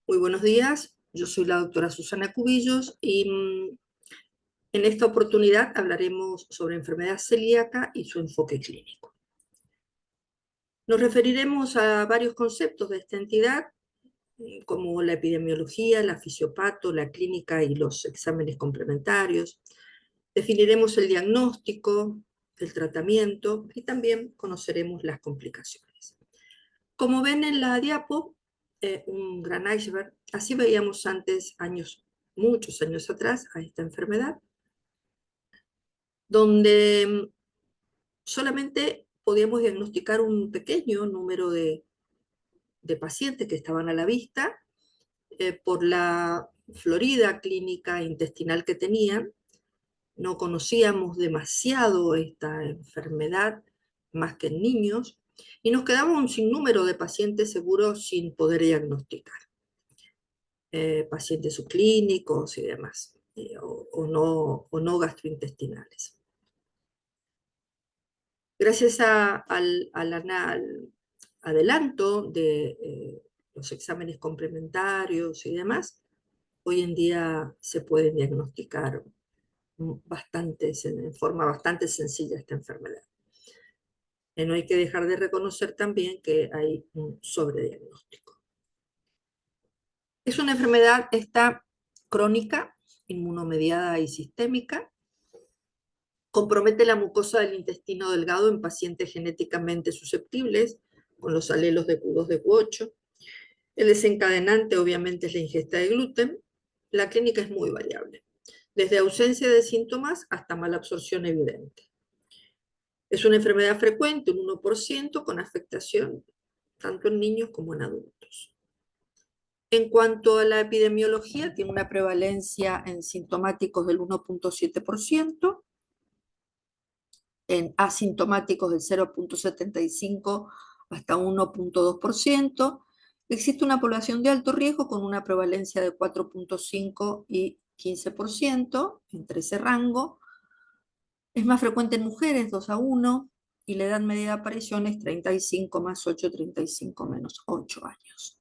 Muy buenos días, yo soy la doctora Susana Cubillos y en esta oportunidad hablaremos sobre enfermedad celíaca y su enfoque clínico. Nos referiremos a varios conceptos de esta entidad, como la epidemiología, la fisiopato, la clínica y los exámenes complementarios. Definiremos el diagnóstico, el tratamiento y también conoceremos las complicaciones. Como ven en la diapo, un gran iceberg, así veíamos antes, muchos años atrás, a esta enfermedad, donde solamente podíamos diagnosticar un pequeño número de pacientes que estaban a la vista por la florida clínica intestinal que tenían. No conocíamos demasiado esta enfermedad, más que en niños, y nos quedaba un sinnúmero de pacientes seguros sin poder diagnosticar. Pacientes subclínicos y demás, o no gastrointestinales. Gracias al adelanto de los exámenes complementarios y demás, hoy en día se puede diagnosticar en forma bastante sencilla esta enfermedad. No hay que dejar de reconocer también que hay un sobrediagnóstico. Es una enfermedad crónica, inmunomediada y sistémica. Compromete la mucosa del intestino delgado en pacientes genéticamente susceptibles, con los alelos de Q2 de Q8. El desencadenante obviamente es la ingesta de gluten. La clínica es muy variable, desde ausencia de síntomas hasta mala absorción evidente. Es una enfermedad frecuente, un 1%, con afectación tanto en niños como en adultos. En cuanto a la epidemiología, tiene una prevalencia en sintomáticos del 1.7%, en asintomáticos del 0.75 hasta 1.2%. Existe una población de alto riesgo con una prevalencia de 4.5 y 15%, entre ese rango. Es más frecuente en mujeres, 2:1, y la edad media de aparición es 35 más 8, 35 menos 8 años.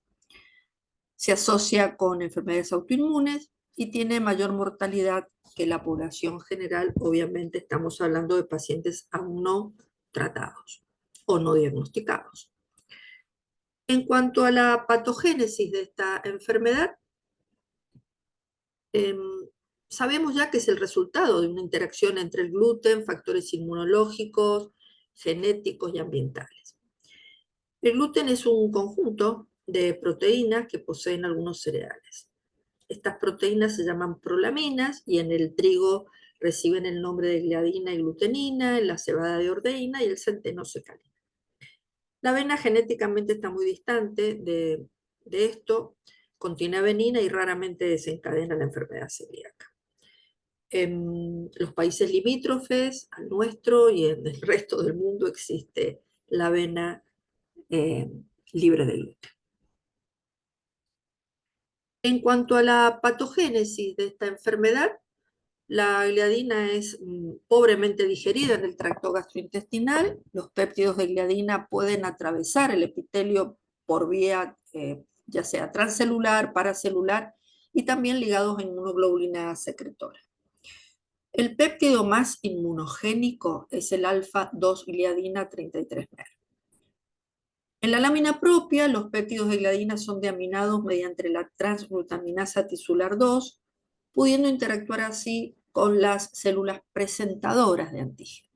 Se asocia con enfermedades autoinmunes y tiene mayor mortalidad que la población general. Obviamente estamos hablando de pacientes aún no tratados o no diagnosticados. En cuanto a la patogénesis de esta enfermedad, sabemos ya que es el resultado de una interacción entre el gluten, factores inmunológicos, genéticos y ambientales. El gluten es un conjunto de proteínas que poseen algunos cereales. Estas proteínas se llaman prolaminas y en el trigo reciben el nombre de gliadina y glutenina, en la cebada de ordeína y el centeno secalina. La avena genéticamente está muy distante de esto, contiene avenina y raramente desencadena la enfermedad celíaca. En los países limítrofes al nuestro y en el resto del mundo existe la avena libre de gluten. En cuanto a la patogénesis de esta enfermedad, la gliadina es pobremente digerida en el tracto gastrointestinal. Los péptidos de gliadina pueden atravesar el epitelio por vía ya sea transcelular, paracelular y también ligados a inmunoglobulina secretora. El péptido más inmunogénico es el alfa-2-gliadina 33-mer. En la lámina propia, los péptidos de gliadina son deaminados mediante la transglutaminasa tisular 2, pudiendo interactuar así con las células presentadoras de antígeno.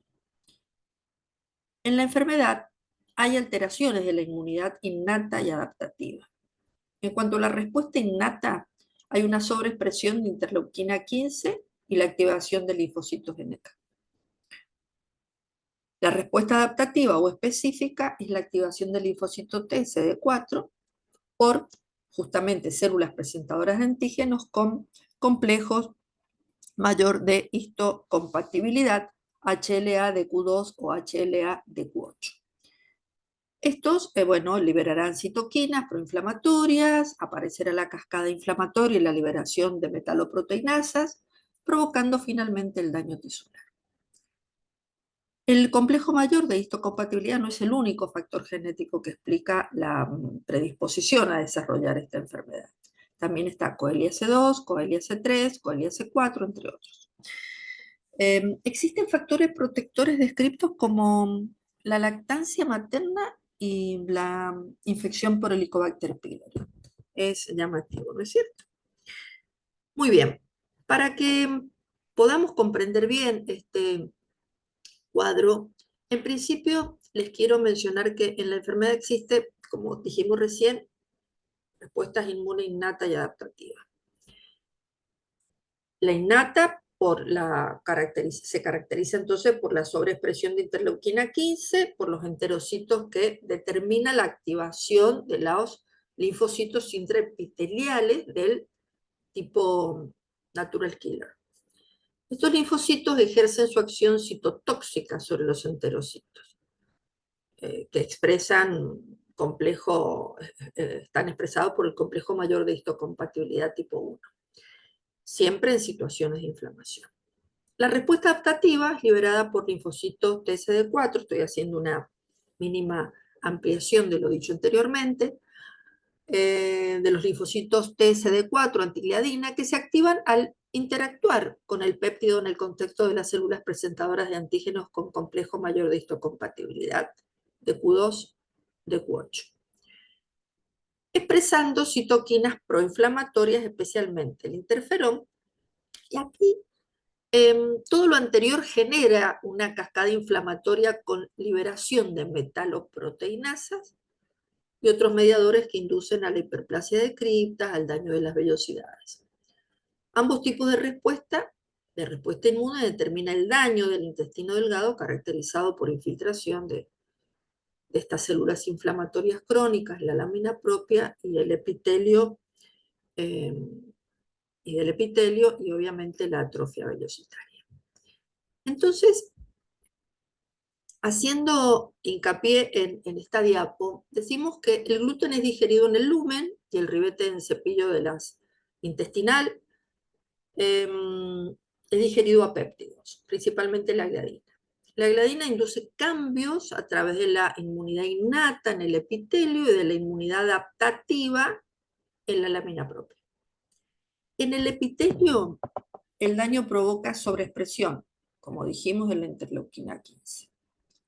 En la enfermedad hay alteraciones de la inmunidad innata y adaptativa. En cuanto a la respuesta innata, hay una sobreexpresión de interleuquina 15 y la activación de linfocitos NK. La respuesta adaptativa o específica es la activación del linfocito T CD4 por justamente células presentadoras de antígenos con complejos mayor de histocompatibilidad, HLA de Q2 o HLA de Q8. Estos, liberarán citoquinas proinflamatorias, aparecerá la cascada inflamatoria y la liberación de metaloproteinasas, provocando finalmente el daño tisular. El complejo mayor de histocompatibilidad no es el único factor genético que explica la predisposición a desarrollar esta enfermedad. También está Coelia C2, Coelia C3, Coelia C4, entre otros. Existen factores protectores descritos como la lactancia materna y la infección por Helicobacter pylori. Es llamativo, ¿no es cierto? Muy bien. Para que podamos comprender bien este cuadro, en principio les quiero mencionar que en la enfermedad existe, como dijimos recién, respuestas inmune innata y adaptativa. La innata se caracteriza entonces por la sobreexpresión de interleuquina 15, por los enterocitos que determina la activación de los linfocitos intraepiteliales del tipo natural killer. Estos linfocitos ejercen su acción citotóxica sobre los enterocitos, que están expresados por el complejo mayor de histocompatibilidad tipo 1, siempre en situaciones de inflamación. La respuesta adaptativa es liberada por linfocitos TSD4, estoy haciendo una mínima ampliación de lo dicho anteriormente, de los linfocitos TSD4 antigliadina que se activan al interactuar con el péptido en el contexto de las células presentadoras de antígenos con complejo mayor de histocompatibilidad, de Q2, de Q8. Expresando citoquinas proinflamatorias, especialmente el interferón, y aquí todo lo anterior genera una cascada inflamatoria con liberación de metaloproteinasas y otros mediadores que inducen a la hiperplasia de criptas, al daño de las vellosidades. Ambos tipos de respuesta inmune, determina el daño del intestino delgado caracterizado por infiltración de estas células inflamatorias crónicas, la lámina propia y el epitelio, y obviamente la atrofia vellositaria. Entonces, haciendo hincapié en esta diapo, decimos que el gluten es digerido en el lumen y el ribete en cepillo de las intestinal es digerido a péptidos, principalmente la gliadina. La gliadina induce cambios a través de la inmunidad innata en el epitelio y de la inmunidad adaptativa en la lámina propia. En el epitelio, el daño provoca sobreexpresión, como dijimos, de la interleuquina 15.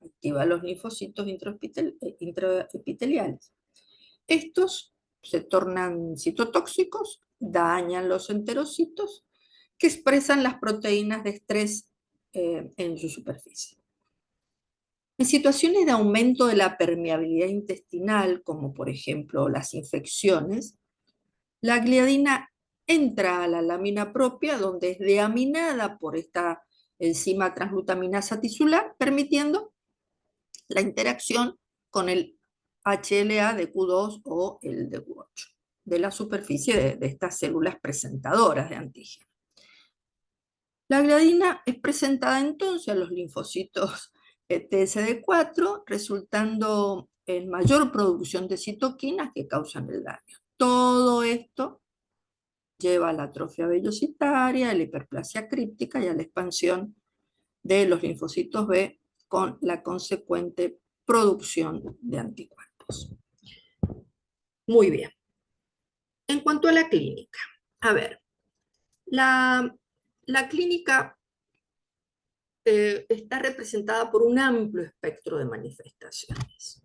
Activa los linfocitos intraepiteliales. Estos se tornan citotóxicos, dañan los enterocitos que expresan las proteínas de estrés en su superficie. En situaciones de aumento de la permeabilidad intestinal, como por ejemplo las infecciones, la gliadina entra a la lámina propia, donde es deaminada por esta enzima transglutaminasa tisular, permitiendo la interacción con el HLA de Q2 o el de Q8, de la superficie de estas células presentadoras de antígeno. La gliadina es presentada entonces a los linfocitos TSD4, resultando en mayor producción de citoquinas que causan el daño. Todo esto lleva a la atrofia vellositaria, a la hiperplasia críptica y a la expansión de los linfocitos B con la consecuente producción de anticuerpos. Muy bien. En cuanto a la clínica, a ver, la clínica está representada por un amplio espectro de manifestaciones.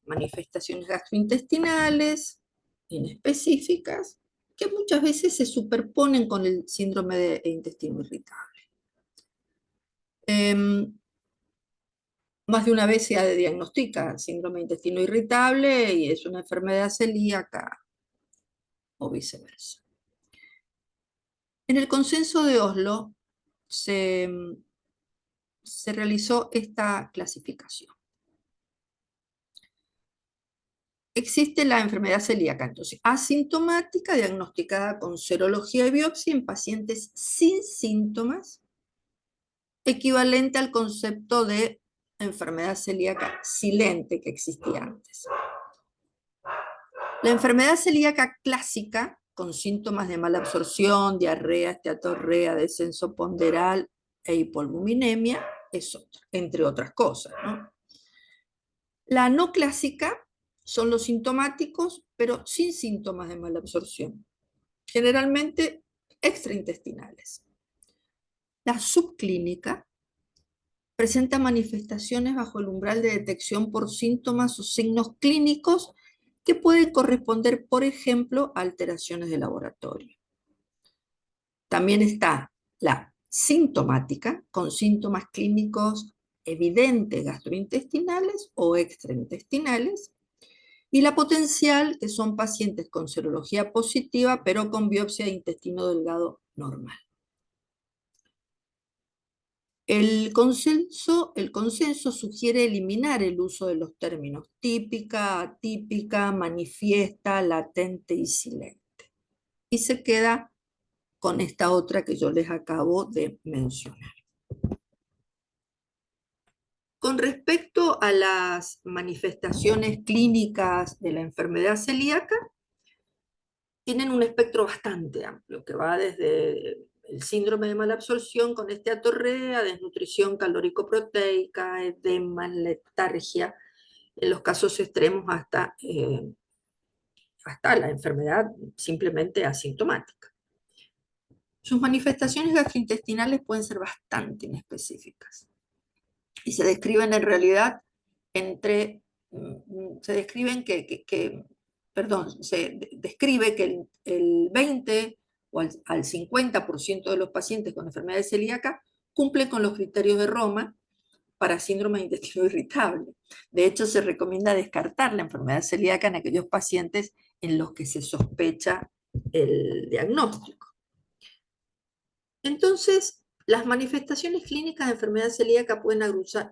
Manifestaciones gastrointestinales inespecíficas que muchas veces se superponen con el síndrome de intestino irritable. Más de una vez se diagnostica síndrome de intestino irritable y es una enfermedad celíaca o viceversa. En el consenso de Oslo se realizó esta clasificación. Existe la enfermedad celíaca, entonces, asintomática, diagnosticada con serología y biopsia en pacientes sin síntomas, equivalente al concepto de enfermedad celíaca silente que existía antes. La enfermedad celíaca clásica, con síntomas de mala absorción, diarrea, esteatorrea, descenso ponderal e hipoalbuminemia, es otra, entre otras cosas, ¿no? La no clásica son los sintomáticos, pero sin síntomas de malabsorción, generalmente extraintestinales. La subclínica presenta manifestaciones bajo el umbral de detección por síntomas o signos clínicos que pueden corresponder, por ejemplo, a alteraciones de laboratorio. También está la sintomática, con síntomas clínicos evidentes gastrointestinales o extraintestinales, y la potencial, que son pacientes con serología positiva, pero con biopsia de intestino delgado normal. El consenso sugiere eliminar el uso de los términos típica, atípica, manifiesta, latente y silente. Y se queda con esta otra que yo les acabo de mencionar. Con respecto a las manifestaciones clínicas de la enfermedad celíaca, tienen un espectro bastante amplio, que va desde el síndrome de malabsorción con esteatorrea, desnutrición calórico-proteica, edema, letargia, en los casos extremos hasta la enfermedad simplemente asintomática. Sus manifestaciones gastrointestinales pueden ser bastante inespecíficas y se describen en realidad se describe que el 20 o al 50% de los pacientes con enfermedad celíaca cumplen con los criterios de Roma para síndrome de intestino irritable. De hecho, se recomienda descartar la enfermedad celíaca en aquellos pacientes en los que se sospecha el diagnóstico. Entonces, las manifestaciones clínicas de enfermedad celíaca pueden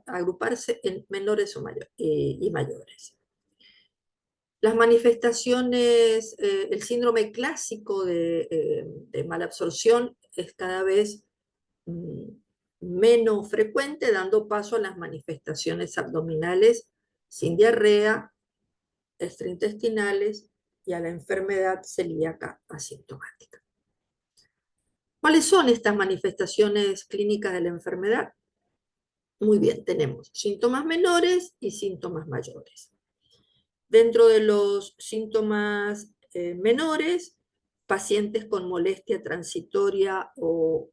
agruparse en menores y mayores. Las manifestaciones, el síndrome clásico de malabsorción es cada vez menos frecuente, dando paso a las manifestaciones abdominales sin diarrea, extraintestinales y a la enfermedad celíaca asintomática. ¿Cuáles son estas manifestaciones clínicas de la enfermedad? Muy bien, tenemos síntomas menores y síntomas mayores. Dentro de los síntomas menores, pacientes con molestia transitoria o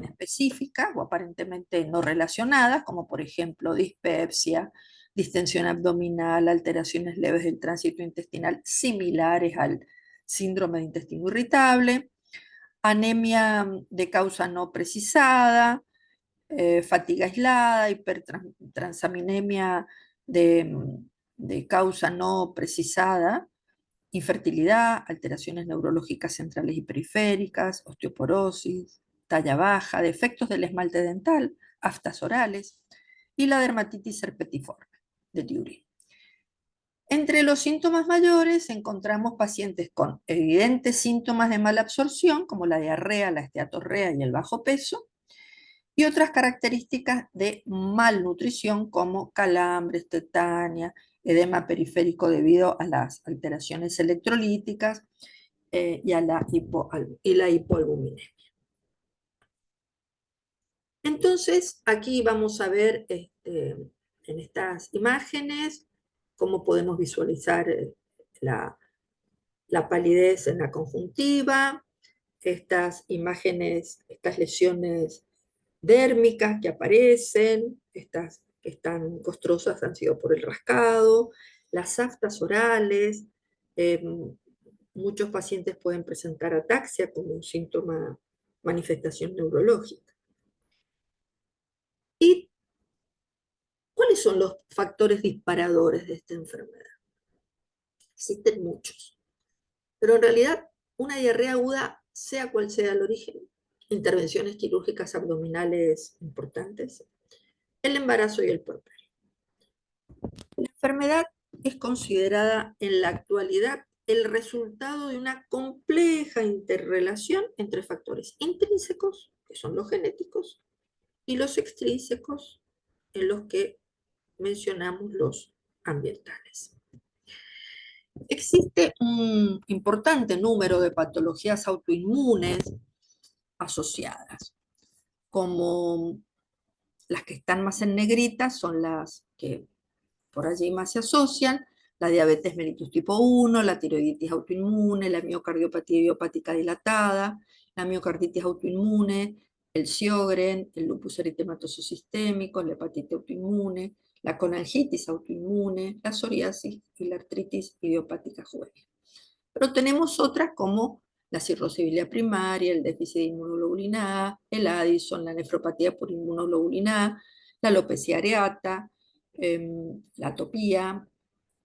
específica o aparentemente no relacionadas, como por ejemplo dispepsia, distensión abdominal, alteraciones leves del tránsito intestinal similares al síndrome de intestino irritable, anemia de causa no precisada, fatiga aislada, hipertransaminemia de causa no precisada, infertilidad, alteraciones neurológicas centrales y periféricas, osteoporosis, talla baja, defectos del esmalte dental, aftas orales y la dermatitis herpetiforme de Turing. Entre los síntomas mayores encontramos pacientes con evidentes síntomas de mala absorción, como la diarrea, la esteatorrea y el bajo peso, y otras características de malnutrición como calambres, tetania, edema periférico debido a las alteraciones electrolíticas y la hipoalbuminemia. Entonces, aquí vamos a ver en estas imágenes cómo podemos visualizar la palidez en la conjuntiva, estas imágenes, estas lesiones dérmicas que aparecen, estas que están costrosas han sido por el rascado, las aftas orales, muchos pacientes pueden presentar ataxia como un síntoma, manifestación neurológica. ¿Y cuáles son los factores disparadores de esta enfermedad? Existen muchos, pero en realidad una diarrea aguda, sea cual sea el origen, intervenciones quirúrgicas abdominales importantes, el embarazo y el puerperio. La enfermedad es considerada en la actualidad el resultado de una compleja interrelación entre factores intrínsecos, que son los genéticos, y los extrínsecos, en los que mencionamos los ambientales. Existe un importante número de patologías autoinmunes asociadas, como las que están más en negrita son las que por allí más se asocian, la diabetes mellitus tipo 1, la tiroiditis autoinmune, la miocardiopatía idiopática dilatada, la miocarditis autoinmune, el Sjögren, el lupus eritematoso sistémico, la hepatitis autoinmune, la colangitis autoinmune, la psoriasis y la artritis idiopática juvenil. Pero tenemos otras como la cirrosis biliar primaria, el déficit de inmunoglobulina A, el Addison, la nefropatía por inmunoglobulina A, la alopecia areata, la atopía,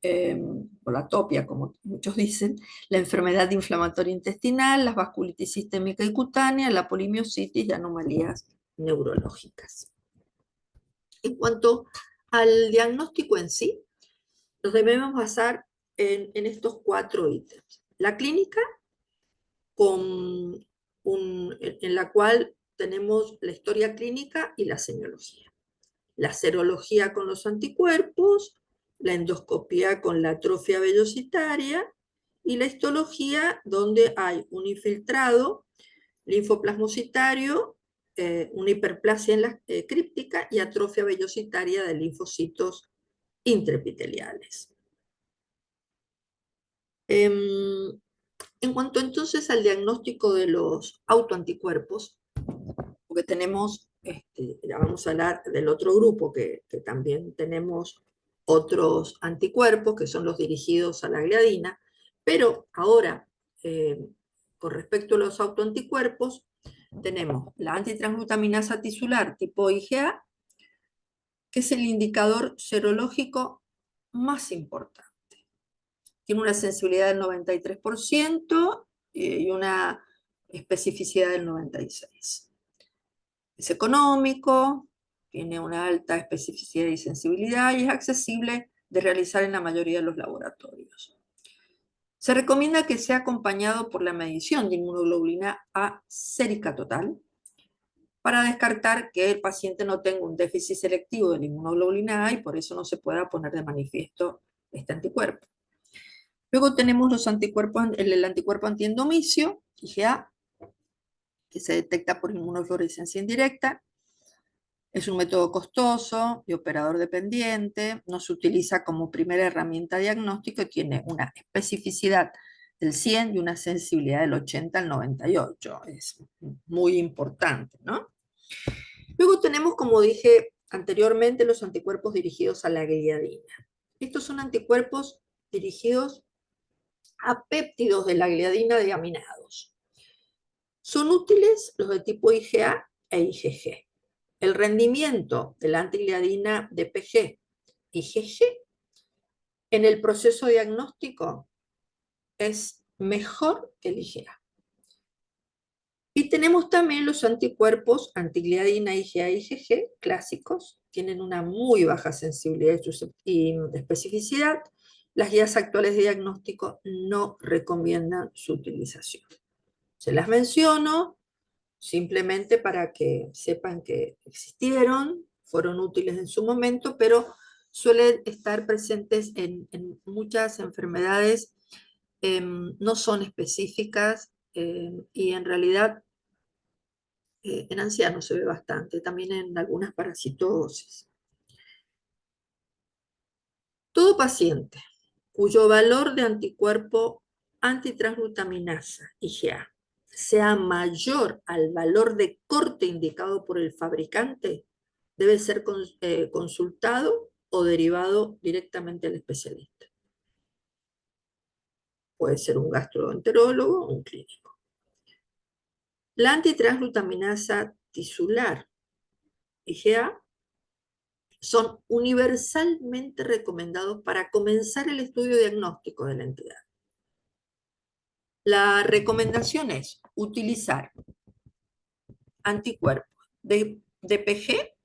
o la atopia, como muchos dicen, la enfermedad inflamatoria intestinal, las vasculitis sistémica y cutánea, la polimiositis y anomalías neurológicas. En cuanto al diagnóstico en sí, nos debemos basar en estos 4 ítems. La clínica, en la cual tenemos la historia clínica y la semiología. La serología con los anticuerpos, la endoscopía con la atrofia vellositaria y la histología donde hay un infiltrado linfoplasmocitario, una hiperplasia críptica y atrofia vellositaria de linfocitos intraepiteliales. En cuanto entonces al diagnóstico de los autoanticuerpos, porque tenemos, ya vamos a hablar del otro grupo, que también tenemos otros anticuerpos, que son los dirigidos a la gliadina, pero ahora, con respecto a los autoanticuerpos, tenemos la antitransglutaminasa tisular tipo IgA, que es el indicador serológico más importante. Tiene una sensibilidad del 93% y una especificidad del 96%. Es económico, tiene una alta especificidad y sensibilidad y es accesible de realizar en la mayoría de los laboratorios. Se recomienda que sea acompañado por la medición de inmunoglobulina A sérica total para descartar que el paciente no tenga un déficit selectivo de la inmunoglobulina A y por eso no se pueda poner de manifiesto este anticuerpo. Luego tenemos los anticuerpos, el anticuerpo antiendomicio, IgA, que se detecta por inmunofluorescencia indirecta. Es un método costoso y operador dependiente, no se utiliza como primera herramienta diagnóstica y tiene una especificidad del 100 y una sensibilidad del 80 al 98. Es muy importante, ¿no? Luego tenemos, como dije anteriormente, los anticuerpos dirigidos a la gliadina. Estos son anticuerpos dirigidos a péptidos de la gliadina deaminados. Son útiles los de tipo IgA e IgG. El rendimiento de la antigliadina de PG y GG en el proceso diagnóstico es mejor que el IgA. Y tenemos también los anticuerpos antigliadina IgA y IgG clásicos, tienen una muy baja sensibilidad y especificidad. Las guías actuales de diagnóstico no recomiendan su utilización. Se las menciono simplemente para que sepan que existieron, fueron útiles en su momento, pero suelen estar presentes en muchas enfermedades, no son específicas y en realidad en ancianos se ve bastante, también en algunas parasitosis. Todo paciente cuyo valor de anticuerpo antitransglutaminasa, IgA, sea mayor al valor de corte indicado por el fabricante, debe ser consultado o derivado directamente al especialista. Puede ser un gastroenterólogo o un clínico. La antitransglutaminasa tisular, IgA, son universalmente recomendados para comenzar el estudio diagnóstico de la entidad. La recomendación es utilizar anticuerpos de PG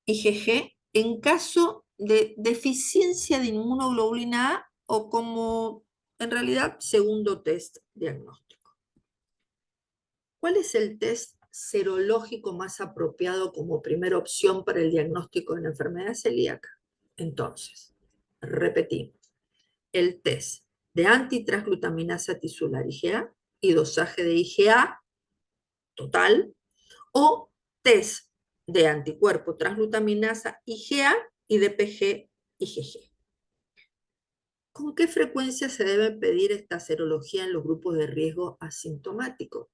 y GG en caso de deficiencia de inmunoglobulina A o como en realidad segundo test diagnóstico. ¿Cuál es el test serológico más apropiado como primera opción para el diagnóstico de la enfermedad celíaca? Entonces, repetimos, el test de antitransglutaminasa tisular IgA y dosaje de IgA total o test de anticuerpo transglutaminasa IgA y de PG IgG. ¿Con qué frecuencia se debe pedir esta serología en los grupos de riesgo asintomático?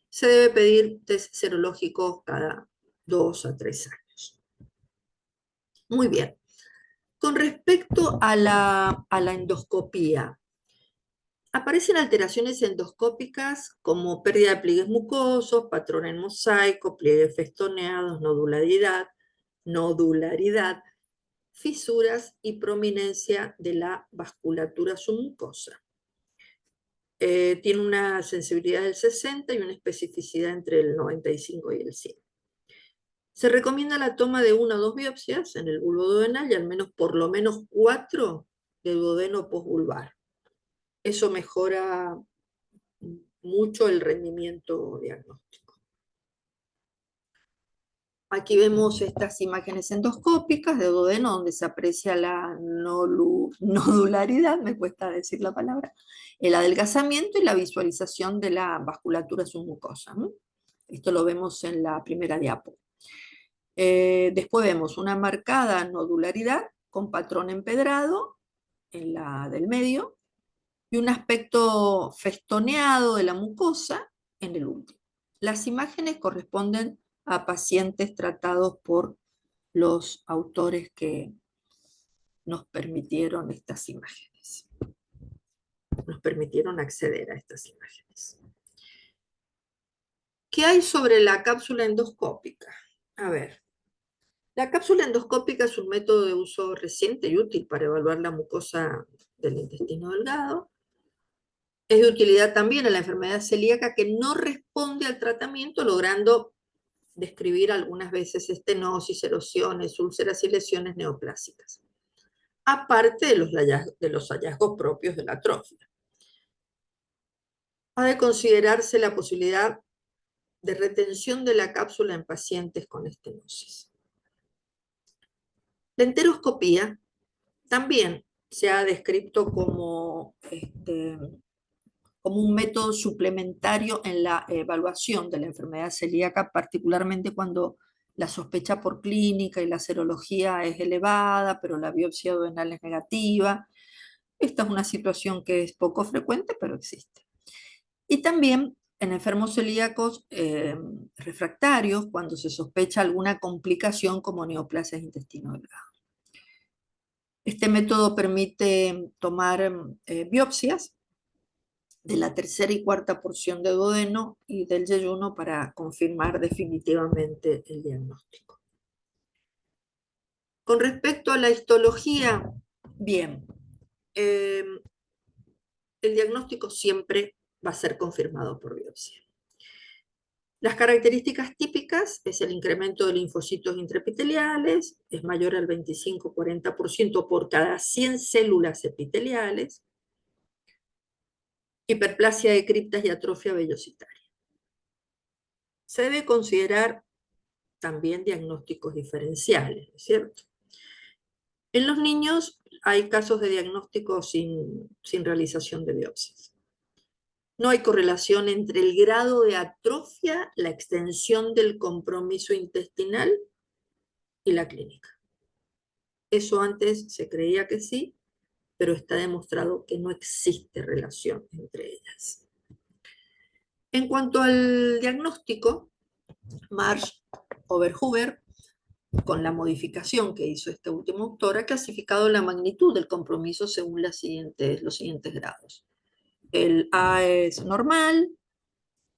Se debe pedir test serológicos cada 2 a 3 años. Muy bien. Con respecto a la endoscopía, aparecen alteraciones endoscópicas como pérdida de pliegues mucosos, patrón en mosaico, pliegues festoneados, nodularidad, fisuras y prominencia de la vasculatura submucosa. Tiene una sensibilidad del 60 y una especificidad entre el 95 y el 100. Se recomienda la toma de 1 o 2 biopsias en el bulbo duodenal y al menos por lo menos 4 de duodeno posvulvar. Eso mejora mucho el rendimiento diagnóstico. Aquí vemos estas imágenes endoscópicas de duodeno donde se aprecia la nodularidad, me cuesta decir la palabra, el adelgazamiento y la visualización de la vasculatura submucosa. Esto lo vemos en la primera diapo. Después vemos una marcada nodularidad con patrón empedrado en la del medio y un aspecto festoneado de la mucosa en el último. Las imágenes corresponden a pacientes tratados por los autores que nos permitieron estas imágenes. Nos permitieron acceder a estas imágenes. ¿Qué hay sobre la cápsula endoscópica? A ver, la cápsula endoscópica es un método de uso reciente y útil para evaluar la mucosa del intestino delgado. Es de utilidad también en la enfermedad celíaca que no responde al tratamiento, logrando describir algunas veces estenosis, erosiones, úlceras y lesiones neoplásicas, aparte de los hallazgos propios de la atrofia. Ha de considerarse la posibilidad de retención de la cápsula en pacientes con estenosis. La enteroscopía también se ha descrito como un método suplementario en la evaluación de la enfermedad celíaca, particularmente cuando la sospecha por clínica y la serología es elevada, pero la biopsia duodenal es negativa. Esta es una situación que es poco frecuente, pero existe. Y también en enfermos celíacos refractarios, cuando se sospecha alguna complicación como neoplasias intestino delgado. Este método permite tomar biopsias de la tercera y cuarta porción de duodeno y del yeyuno para confirmar definitivamente el diagnóstico. Con respecto a la histología, bien, el diagnóstico siempre va a ser confirmado por biopsia. Las características típicas es el incremento de linfocitos intraepiteliales, es mayor al 25-40% por cada 100 células epiteliales, hiperplasia de criptas y atrofia vellositaria. Se debe considerar también diagnósticos diferenciales, ¿no es cierto? En los niños hay casos de diagnóstico sin realización de biopsias. No hay correlación entre el grado de atrofia, la extensión del compromiso intestinal y la clínica. Eso antes se creía que sí, pero está demostrado que no existe relación entre ellas. En cuanto al diagnóstico, Marsh Overhuber, con la modificación que hizo este último autor, ha clasificado la magnitud del compromiso según los siguientes grados. El A es normal,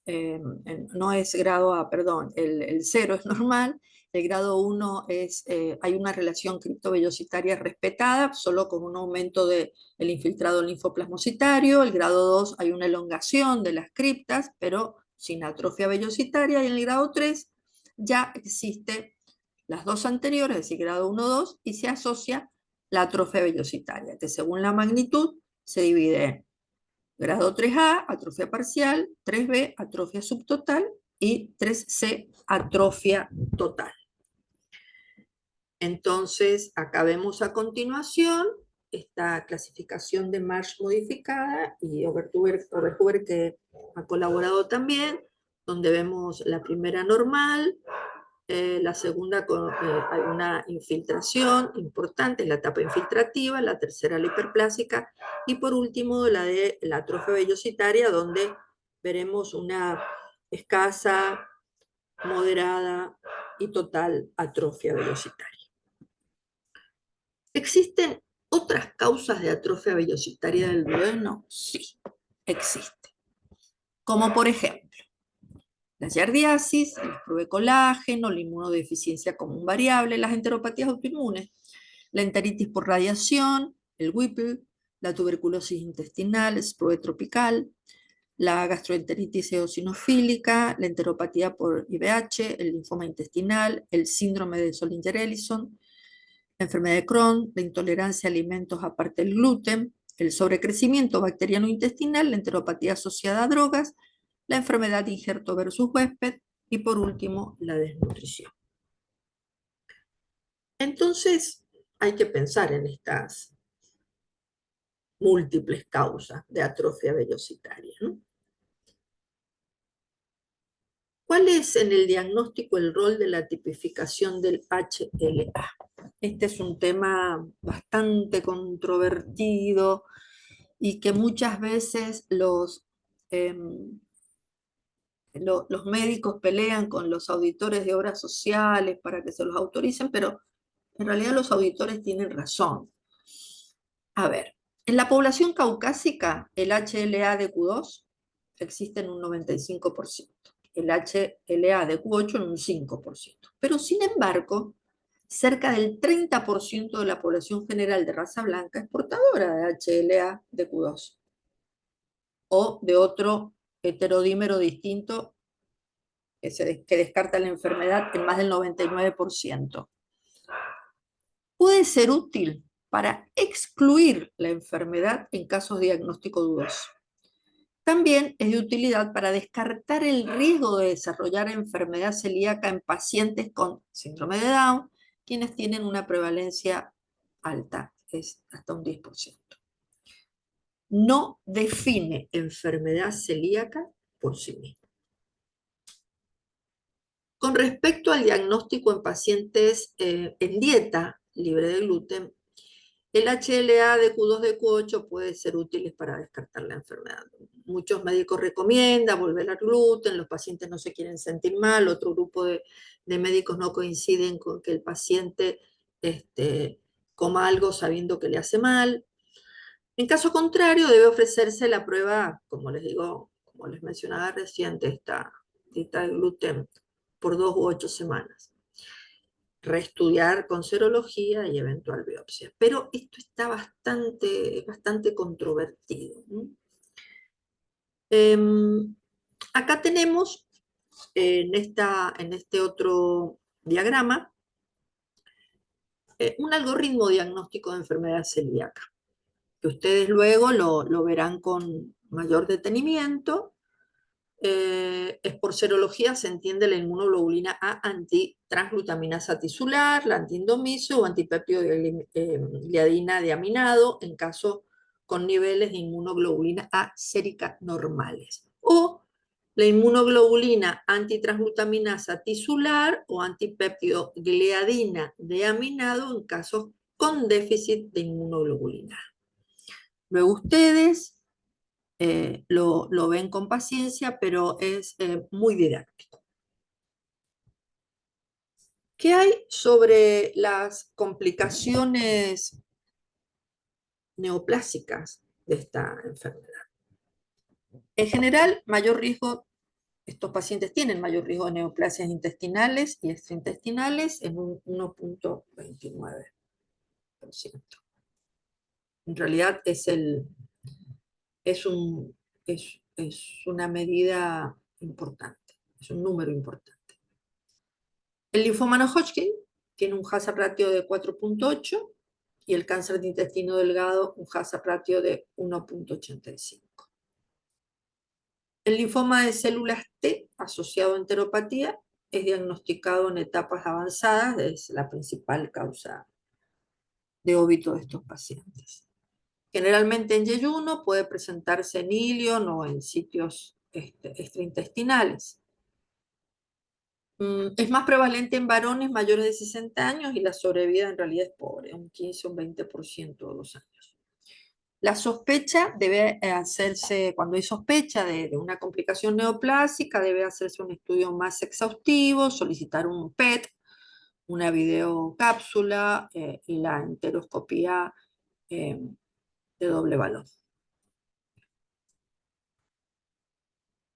no es grado A, perdón, el 0 es normal, el grado 1 es, hay una relación criptovellositaria respetada, solo con un aumento del infiltrado linfoplasmocitario, el grado 2 hay una elongación de las criptas, pero sin atrofia vellositaria, y en el grado 3 ya existe las dos anteriores, es decir, grado 1, 2, y se asocia la atrofia vellositaria, que según la magnitud se divide en grado 3A, atrofia parcial, 3B, atrofia subtotal y 3C, atrofia total. Entonces, acá vemos a continuación esta clasificación de Marsh modificada y Overhuber que ha colaborado también, donde vemos la primera normal, La segunda, hay una infiltración importante, la etapa infiltrativa, la tercera la hiperplásica, y por último la de la atrofia vellositaria, donde veremos una escasa, moderada y total atrofia vellositaria. ¿Existen otras causas de atrofia vellositaria del duodeno? Sí, existen. Como por ejemplo, la giardiasis, el exprove de colágeno, la inmunodeficiencia común variable, las enteropatías autoinmunes, la enteritis por radiación, el Whipple, la tuberculosis intestinal, el exprove tropical, la gastroenteritis eosinofílica, la enteropatía por IVH, el linfoma intestinal, el síndrome de Solinger-Ellison, la enfermedad de Crohn, la intolerancia a alimentos aparte del gluten, el sobrecrecimiento bacteriano intestinal, la enteropatía asociada a drogas, la enfermedad de injerto versus huésped y por último la desnutrición. Entonces hay que pensar en estas múltiples causas de atrofia vellositaria, ¿no? ¿Cuál es en el diagnóstico el rol de la tipificación del HLA? Este es un tema bastante controvertido y que muchas veces los médicos pelean con los auditores de obras sociales para que se los autoricen, pero en realidad los auditores tienen razón. A ver, en la población caucásica, el HLA de Q2 existe en un 95%, el HLA de Q8 en un 5%. Pero sin embargo, cerca del 30% de la población general de raza blanca es portadora de HLA de Q2 o de otro heterodímero distinto que descarta la enfermedad en más del 99%. Puede ser útil para excluir la enfermedad en casos de diagnóstico dudoso. También es de utilidad para descartar el riesgo de desarrollar enfermedad celíaca en pacientes con síndrome de Down, quienes tienen una prevalencia alta, es hasta un 10%. No define enfermedad celíaca por sí misma. Con respecto al diagnóstico en pacientes en dieta libre de gluten, el HLA de Q2 de Q8 puede ser útil para descartar la enfermedad. Muchos médicos recomiendan volver al gluten, los pacientes no se quieren sentir mal, otro grupo de médicos no coinciden con que el paciente coma algo sabiendo que le hace mal. En caso contrario, debe ofrecerse la prueba, como les digo, como les mencionaba recién, de esta dieta de gluten por 2 u 8 semanas. Reestudiar con serología y eventual biopsia. Pero esto está bastante controvertido, ¿no? Acá tenemos en este otro diagrama un algoritmo diagnóstico de enfermedad celíaca, que ustedes luego lo verán con mayor detenimiento. Es por serología, se entiende la inmunoglobulina A antitransglutaminasa tisular, la antiindomisio o antipéptido de gliadina de aminado en caso con niveles de inmunoglobulina A sérica normales. O la inmunoglobulina antitransglutaminasa tisular o antipéptido gliadina de aminado en casos con déficit de inmunoglobulina. Luego ustedes lo ven con paciencia, pero es muy didáctico. ¿Qué hay sobre las complicaciones neoplásicas de esta enfermedad? En general, mayor riesgo, estos pacientes tienen mayor riesgo de neoplasias intestinales y extraintestinales en un 1.29%. En realidad es una medida importante, es un número importante. El linfoma no Hodgkin tiene un hazard ratio de 4.8 y el cáncer de intestino delgado un hazard ratio de 1.85. El linfoma de células T asociado a enteropatía es diagnosticado en etapas avanzadas, es la principal causa de óbito de estos pacientes. Generalmente en yeyuno puede presentarse en ilion o en sitios extraintestinales. Es más prevalente en varones mayores de 60 años y la sobrevida en realidad es pobre, un 15 o un 20% de los años. La sospecha debe hacerse, cuando hay sospecha de una complicación neoplásica, debe hacerse un estudio más exhaustivo, solicitar un PET, una videocápsula y la enteroscopía de doble valor.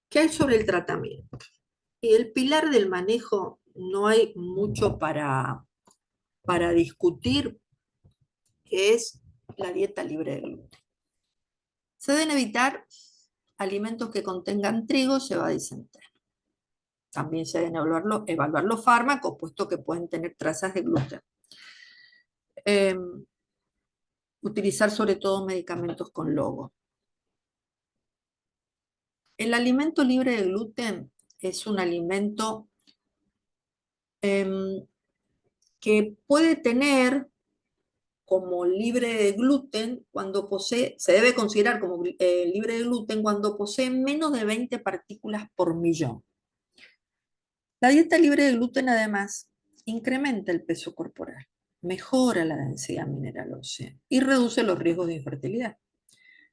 ¿Qué hay sobre el tratamiento? Y el pilar del manejo no hay mucho para discutir, que es la dieta libre de gluten. Se deben evitar alimentos que contengan trigo, cebada y centeno. También se deben evaluar los fármacos, puesto que pueden tener trazas de gluten. Utilizar sobre todo medicamentos con logo. El alimento libre de gluten es un alimento que puede tener como libre de gluten cuando posee, se debe considerar como libre de gluten cuando posee menos de 20 partículas por millón. La dieta libre de gluten además incrementa el peso corporal, mejora la densidad mineral ósea y reduce los riesgos de infertilidad.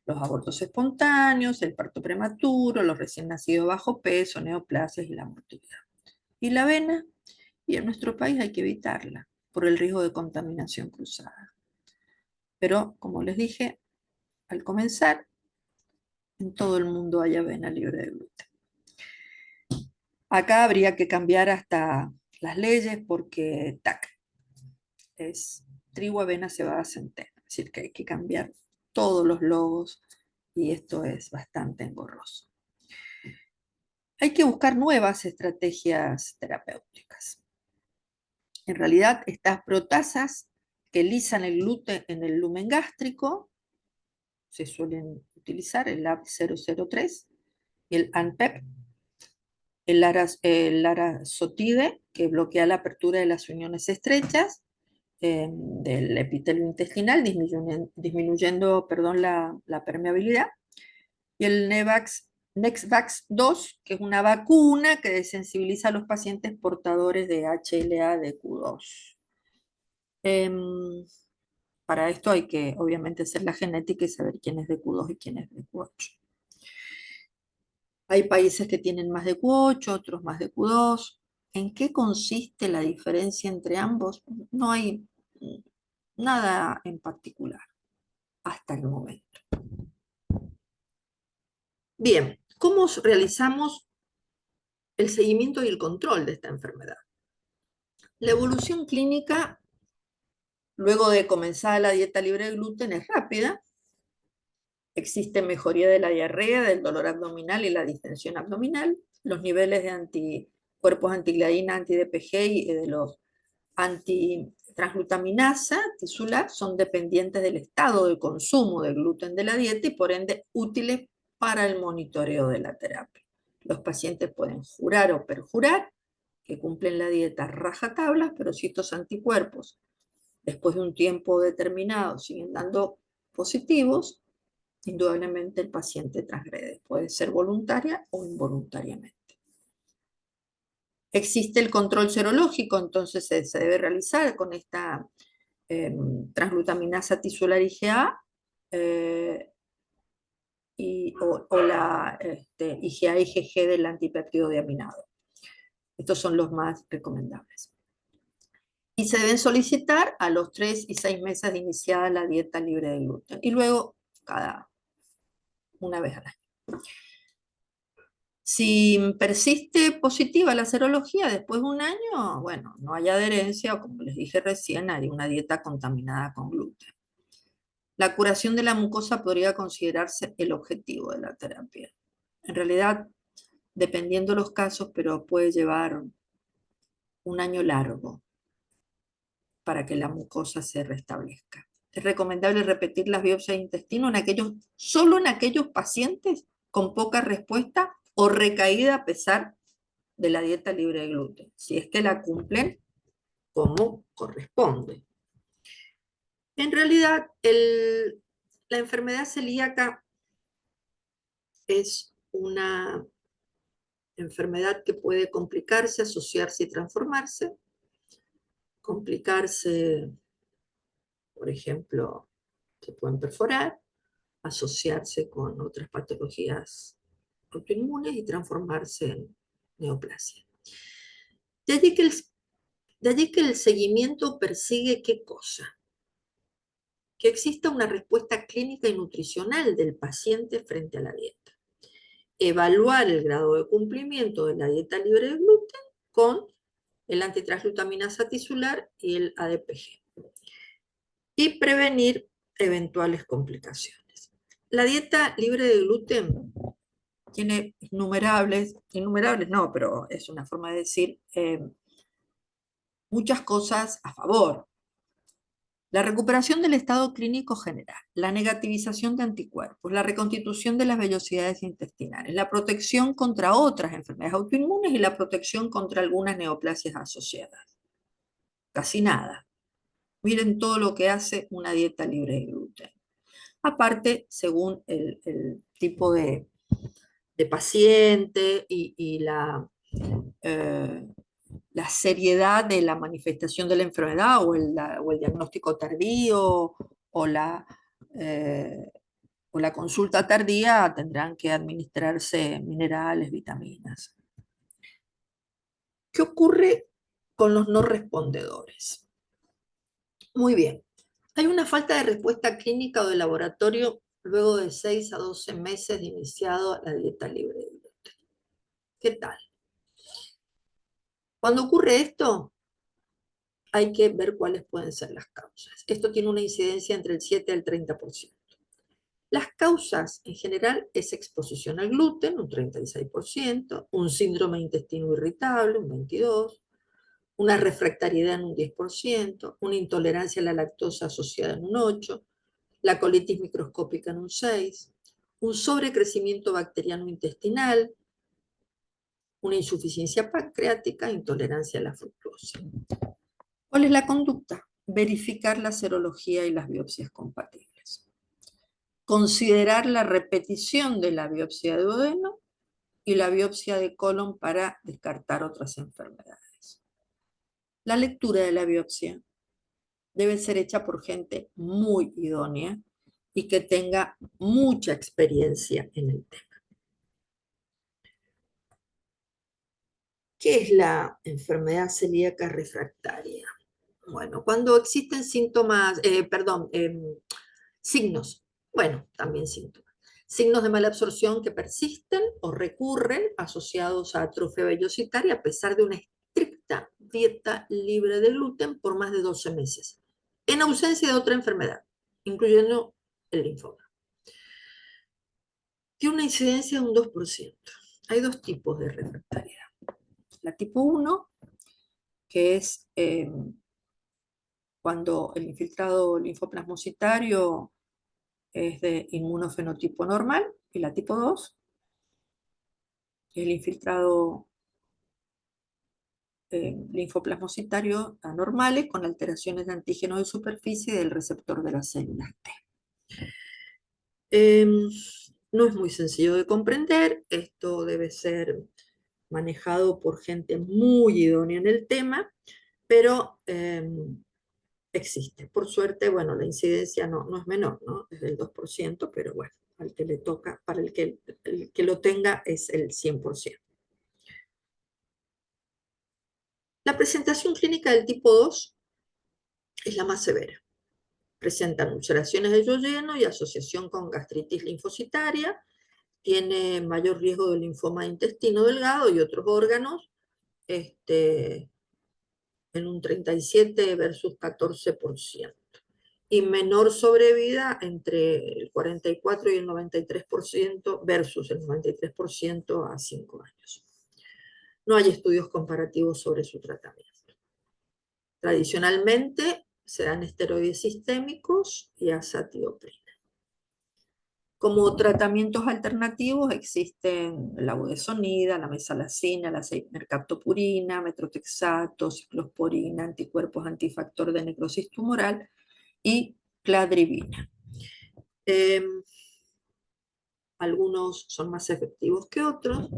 Los abortos espontáneos, el parto prematuro, los recién nacidos bajo peso, neoplasias y la mortalidad. Y la avena, y en nuestro país hay que evitarla por el riesgo de contaminación cruzada. Pero, como les dije al comenzar, en todo el mundo hay avena libre de gluten. Acá habría que cambiar hasta las leyes porque, tac, es trigo, avena, cebada, centeno. Es decir, que hay que cambiar todos los logos y esto es bastante engorroso. Hay que buscar nuevas estrategias terapéuticas. En realidad, estas proteasas que lisan el gluten en el lumen gástrico se suelen utilizar, el LAB003 y el ANPEP, el larasotide, que bloquea la apertura de las uniones estrechas del epitelio intestinal, disminuyendo la permeabilidad, y el Nexvax 2, que es una vacuna que desensibiliza a los pacientes portadores de HLA-DQ2. Para esto hay que, obviamente, hacer la genética y saber quién es DQ2 y quién es DQ8. Hay países que tienen más DQ8, otros más DQ2. ¿En qué consiste la diferencia entre ambos? No hay nada en particular hasta el momento. Bien, ¿cómo realizamos el seguimiento y el control de esta enfermedad? La evolución clínica, luego de comenzar la dieta libre de gluten, es rápida. Existe mejoría de la diarrea, del dolor abdominal y la distensión abdominal. Los niveles de anticuerpos antigliadina, anti-DPG y de los antitransglutaminasa tisular son dependientes del estado de consumo de gluten de la dieta y por ende útiles para el monitoreo de la terapia. Los pacientes pueden jurar o perjurar que cumplen la dieta rajatabla, pero si estos anticuerpos después de un tiempo determinado siguen dando positivos, indudablemente el paciente transgrede, puede ser voluntaria o involuntariamente. Existe el control serológico, entonces se debe realizar con esta transglutaminasa tisular IgA o la IgA-IgG del antipéptido diaminado. Estos son los más recomendables. Y se deben solicitar a los 3 y 6 meses de iniciada la dieta libre de gluten. Y luego una vez al año. Si persiste positiva la serología después de un año, bueno, no hay adherencia o como les dije recién, hay una dieta contaminada con gluten. La curación de la mucosa podría considerarse el objetivo de la terapia. En realidad, dependiendo de los casos, pero puede llevar un año largo para que la mucosa se restablezca. Es recomendable repetir las biopsias de intestino solo en aquellos pacientes con poca respuesta o recaída a pesar de la dieta libre de gluten, si es que la cumplen como corresponde. En realidad, la enfermedad celíaca es una enfermedad que puede complicarse, asociarse y transformarse. Complicarse, por ejemplo, se pueden perforar, asociarse con otras patologías autoinmunes y transformarse en neoplasia. De allí que el, de allí que el seguimiento persigue ¿qué cosa? Que exista una respuesta clínica y nutricional del paciente frente a la dieta. Evaluar el grado de cumplimiento de la dieta libre de gluten con el antitransglutaminasa tisular y el ADPG. Y prevenir eventuales complicaciones. La dieta libre de gluten tiene innumerables no, pero es una forma de decir, muchas cosas a favor. La recuperación del estado clínico general, la negativización de anticuerpos, la reconstitución de las vellosidades intestinales, la protección contra otras enfermedades autoinmunes y la protección contra algunas neoplasias asociadas. Casi nada. Miren todo lo que hace una dieta libre de gluten. Aparte, según el tipo de paciente y la seriedad de la manifestación de la enfermedad o el diagnóstico tardío o la consulta tardía, tendrán que administrarse minerales, vitaminas. ¿Qué ocurre con los no respondedores? Muy bien. Hay una falta de respuesta clínica o de laboratorio luego de 6 a 12 meses de iniciado la dieta libre de gluten. ¿Qué tal? Cuando ocurre esto, hay que ver cuáles pueden ser las causas. Esto tiene una incidencia entre el 7 y el 30%. Las causas, en general, es exposición al gluten, un 36%, un síndrome de intestino irritable, un 22%, una refractariedad en un 10%, una intolerancia a la lactosa asociada en un 8%, la colitis microscópica en un 6%, un sobrecrecimiento bacteriano intestinal, una insuficiencia pancreática, intolerancia a la fructosa. ¿Cuál es la conducta? Verificar la serología y las biopsias compatibles. Considerar la repetición de la biopsia de duodeno y la biopsia de colon para descartar otras enfermedades. La lectura de la biopsia debe ser hecha por gente muy idónea y que tenga mucha experiencia en el tema. ¿Qué es la enfermedad celíaca refractaria? Bueno, cuando existen síntomas, signos, bueno, también síntomas. Signos de mala absorción que persisten o recurren asociados a atrofia vellositaria a pesar de una estricta dieta libre de gluten por más de 12 meses, en ausencia de otra enfermedad, incluyendo el linfoma. Tiene una incidencia de un 2%. Hay dos tipos de refractariedad. La tipo 1, que es cuando el infiltrado linfoplasmocitario es de inmunofenotipo normal, y la tipo 2, el infiltrado linfoplasmocitario anormales con alteraciones de antígeno de superficie del receptor de las células T. No es muy sencillo de comprender, esto debe ser manejado por gente muy idónea en el tema, pero existe. Por suerte, bueno, la incidencia no es menor, ¿no? Es del 2%, pero bueno, al que le toca, para el que lo tenga es el 100%. La presentación clínica del tipo 2 es la más severa. Presentan ulceraciones de duodeno y asociación con gastritis linfocitaria, tiene mayor riesgo de linfoma de intestino delgado y otros órganos, en un 37 versus 14%. Y menor sobrevida entre el 44 y el 93% versus el 93% a 5 años. No hay estudios comparativos sobre su tratamiento. Tradicionalmente se dan esteroides sistémicos y azatioprina. Como tratamientos alternativos existen la budesonida, la mesalazina, la mercaptopurina, metrotexato, ciclosporina, anticuerpos antifactor de necrosis tumoral y cladribina. Algunos son más efectivos que otros.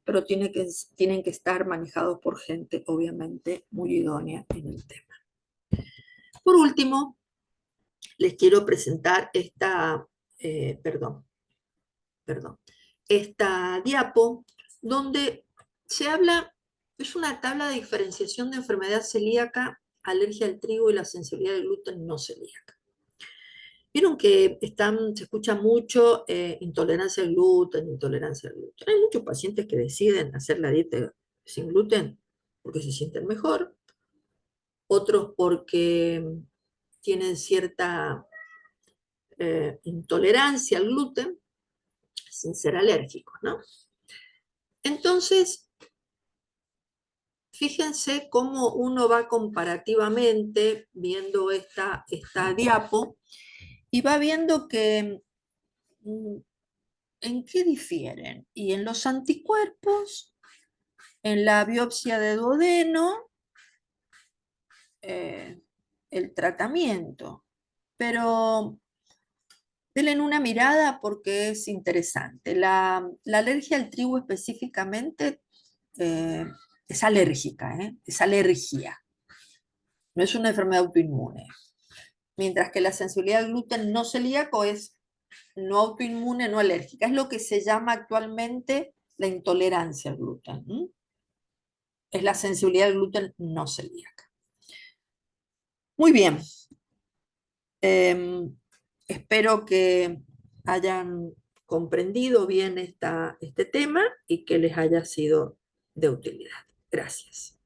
pero tienen que estar manejados por gente, obviamente, muy idónea en el tema. Por último, les quiero presentar perdón, esta diapo, donde se habla, es una tabla de diferenciación de enfermedad celíaca, alergia al trigo y la sensibilidad al gluten no celíaca. Vieron que se escucha mucho intolerancia al gluten, intolerancia al gluten. Hay muchos pacientes que deciden hacer la dieta sin gluten porque se sienten mejor, otros porque tienen cierta intolerancia al gluten sin ser alérgicos, ¿no? Entonces, fíjense cómo uno va comparativamente viendo esta diapo y va viendo que en qué difieren. Y en los anticuerpos, en la biopsia de duodeno, eh, el tratamiento. Pero denle una mirada porque es interesante. La alergia al trigo específicamente eh, es alérgica, es alergia, no es una enfermedad autoinmune. Mientras que la sensibilidad al gluten no celíaco es no autoinmune, no alérgica. Es lo que se llama actualmente la intolerancia al gluten. Es la sensibilidad al gluten no celíaca. Muy bien. Eh, Espero que hayan comprendido bien este tema y que les haya sido de utilidad. Gracias.